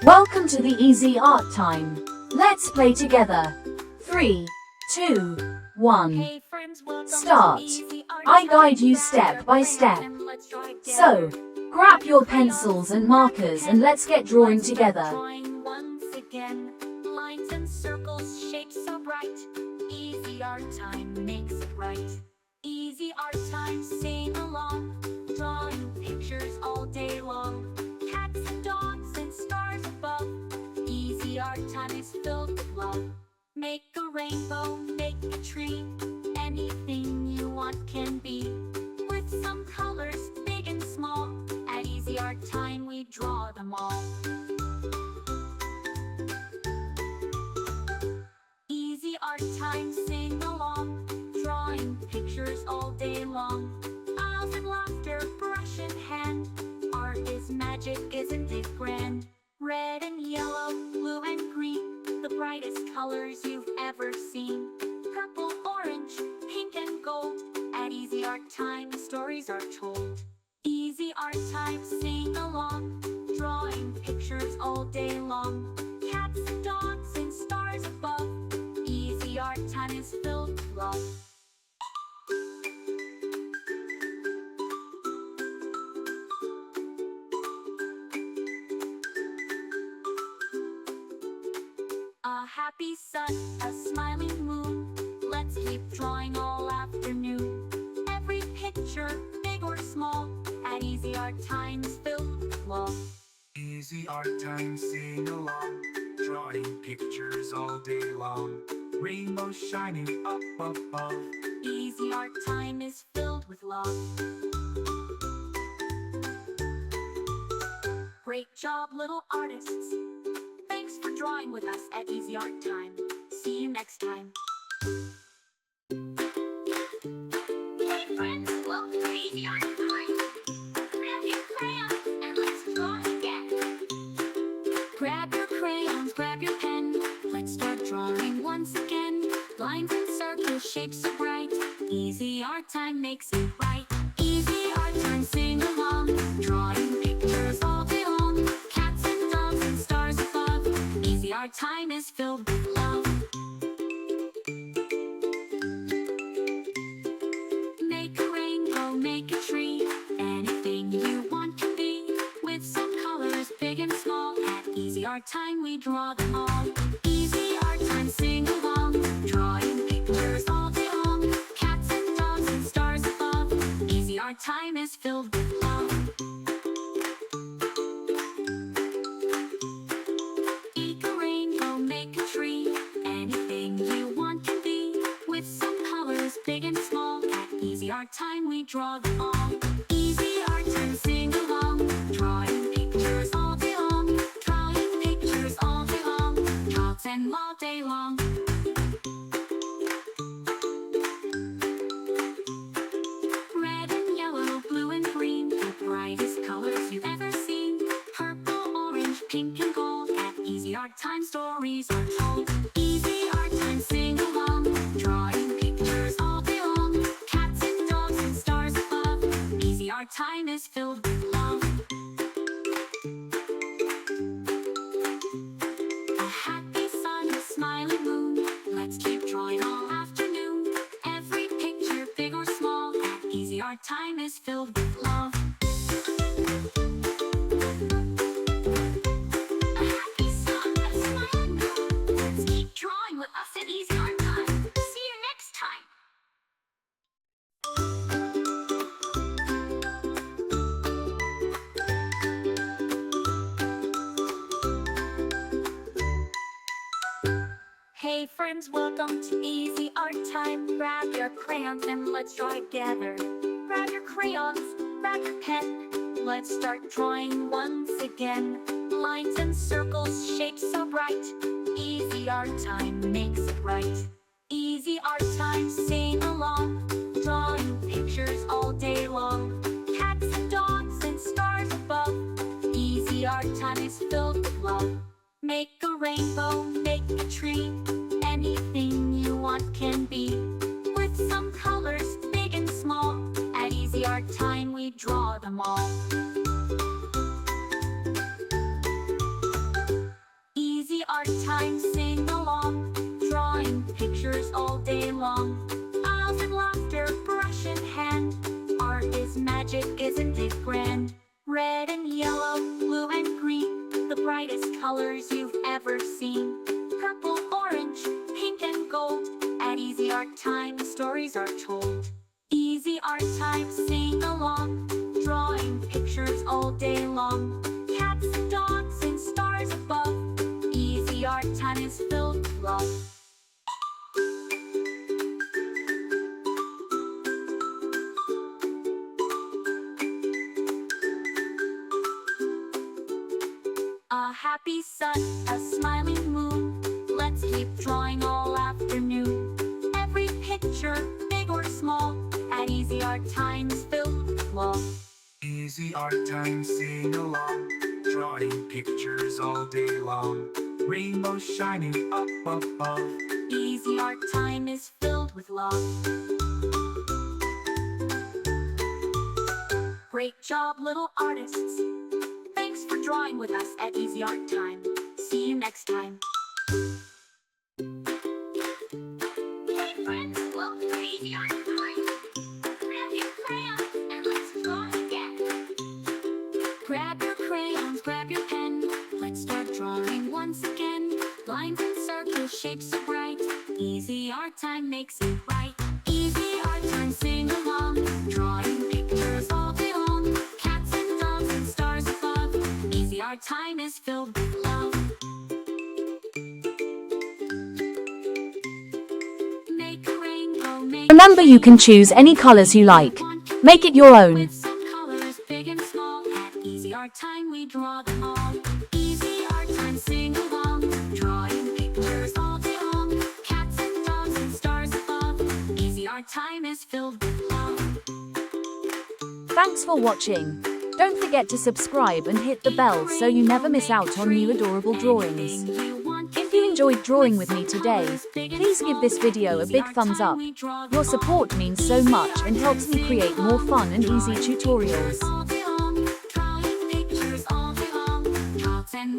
Welcome to the Easy Art Time. Let's play together. 3, 2, 1. Start. I guide you step by step. So, grab your pencils and markers and let's get drawing together. Once again, lines and circles, shapes so bright. Easy art time makes it right. Easy art time, sing along. Drawing pictures all day long. Cats and dogs and stars above. Easy art time is filled with love. Make a rainbow, make a tree. Anything you want can be. With some colors, big and small. At Easy Art Time we draw them all. Easy Art Time, sing along. Drawing pictures all day long. Smiles and laughter, brush in hand. Art is magic, isn't it grand? Red and yellow, blue and green, the brightest colors you've ever seen. Purple, orange, pink and gold. At Easy Art Time the stories are told. Easy Art Time, sing along. Drawing pictures all day long. Cats and dogs and stars above. Easy Art Time is filled with love. A happy sun, a smiling moon. Let's keep drawing all afternoon. Every picture, big or small, at Easy Art Time is filled with love. Easy Art Time, sing along. Drawing pictures all day long. Rainbows shining up above. Easy Art Time is filled with love. Great job, little artists. Thanks for drawing with us at Easy Art Time. See you next time. Hey friends, welcome to Easy Art Time. Grab your crayons and let's draw together. Grab your crayons, grab your pen. Let's start drawing once again. Lines and circles, shapes so bright. Easy Art Time makes it right. Easy Art Time, sing along. Drawing pictures all day long. Cats and dogs and stars above. Easy Art Time is filled with love. Make a rainbow, make a tree. Anything you want can be. With some colors, big and small. At Easy Art Time we draw them all. Easy Art Time, sing along. Drawing pictures all day long. Cats and dogs and stars above. Easy Art Time is filled with love. Make a rainbow, make a tree. Anything you want can be. With some colors, big and small. At Easy Art Time we draw them all. Easy Art Time, sing along. Drawing pictures all day long. Drawing pictures all day long. Draw them all day long. Red and yellow, blue and green, the brightest colors you've ever seen. Purple, orange, pink and gold. At Easy Art Time stories are told. Easy Art Time, sing along. Drawing pictures all day long. Cats and dogs and stars above. Easy Art Time is filled with love. A happy sun, a smiling moon. Let's keep drawing all afternoon. Every picture, big or small, at Easy Art Time is filled with love. A happy sun, a smiling moon. Let's keep drawing with us at Easy Art Time. See you next time. Hey friends, welcome to Easy Art Time. Grab your crayons and let's draw together. Grab your crayons, grab your pen. Let's start drawing once again. Lines and circles, shapes so bright. Easy Art Time makes it right. Easy Art Time, sing along. Drawing pictures all day long. Cats and dogs and stars above. Easy Art Time is filled with love. Make a rainbow, make a tree. Anything you want can be. With some colors, big and small. At Easy Art Time we draw them all. art time, sing along. Drawing pictures all day long. Smiles and laughter, brush in hand. Art is magic, isn't it grand? Red and yellow, blue and green, the brightest colors you've ever seen. Purple, orange, pink and gold. At Easy Art Time, stories are told. Easy Art Time, sing along. Drawing pictures all day long. Cats and dogs and stars above. Easy Art Time is filled with love. A happy sun, a smiling moon. Let's keep drawing all afternoon. Every picture, big or small, at Easy Art Time is filled with love. Easy art time, sing along. Drawing pictures all day long. Rainbows shining up above. Easy Art Time is filled with love. Great job, little artists. Thanks for drawing with us at Easy Art Time. See you next time. Hey friends, welcome to Easy Art Time. Grab your crayons and let's draw again. Grab your crayons, grab your pen. Let's start drawing once again. Lines and circles, shapes so bright. Easy Art Time makes it right. Easy Art Time, sing along. Drawing pictures all day long. Cats and dogs and stars above. Easy Art Time is filled with love. Make a rainbow, make Remember, you can choose any colors you like. Make it your own. with some colors, big and small. At Easy Art Time, we draw them all. Easy Art Time, sing along. Drawing pictures all day long. Cats and dogs and stars above. Easy Art Time is filled with love. Thanks for watching. Don't forget to subscribe and hit the bell so you never miss out on new adorable drawings. If you enjoyed drawing with me today, please give this video a big thumbs up. Your support means so much and helps me create more fun and easy tutorials. All day long, drawing pictures all day long. Cats and